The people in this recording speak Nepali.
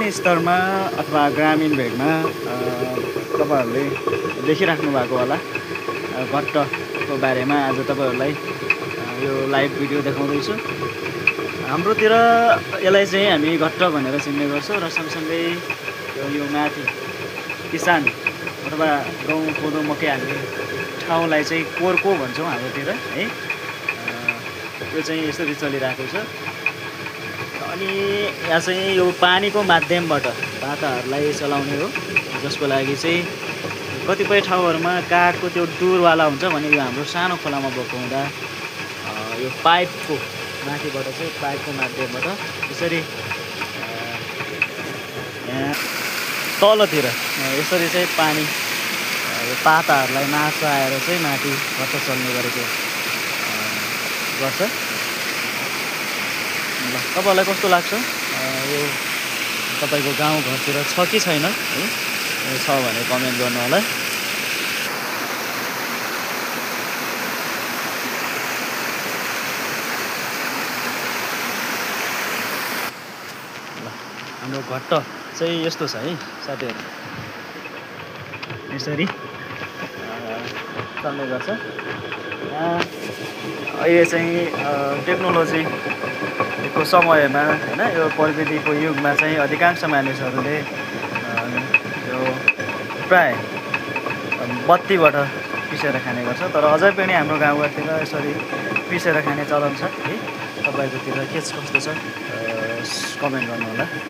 स्तरमा अथवा ग्रामीण भेगमा तपाईहरूले देखिराख्नु भएको होला घट्टको बारेमा आज तपाईहरूलाई यो लाइभ भिडियो देखाउँदैछु। हाम्रोतिर यसलाई चाहिँ हामी घट्ट भनेर चिन्ने गर्छौँ र सँगसँगै यो माथि किसान अथवा गहुँ कोदो मकै हाल्ने ठाउँलाई चाहिँ कोर्को भन्छौँ हाम्रोतिर है। यो चाहिँ यसरी चलिरहेको छ। अनि यहाँ चाहिँ यो पानीको माध्यमबाट पाताहरूलाई चलाउने हो, जसको लागि चाहिँ कतिपय ठाउँहरूमा काठको त्यो डुरवाला हुन्छ भने यो हाम्रो सानो खोलामा भएको हुँदा यो पाइपको माथिबाट चाहिँ पाइपको माध्यमबाट यसरी यहाँ तलतिर यसरी चाहिँ पानी यो पाताहरूलाई नाचाएर चाहिँ माथि घट्ट चल्ने गरेको गर्छ। ल तपाईँलाई कस्तो लाग्छ यो तपाईँको गाउँघरतिर छ कि छैन है? छ भने कमेन्ट गर्नु होला। ल हाम्रो घट्ट चाहिँ यस्तो छ है साथीहरू, यसरी चल्ने गर्छ। अहिले चाहिँ टेक्नोलोजीको समयमा हैन, यो प्रविधिको युगमा चाहिँ अधिकांश मानिसहरूले यो प्राय बत्तीबाट पिसेर खाने गर्छ। तर अझै पनि हाम्रो गाउँघरतिर यसरी पिसेर खाने चलन छ है। तपाईँकोतिर के कस्तो छ कमेन्ट गर्नु होला।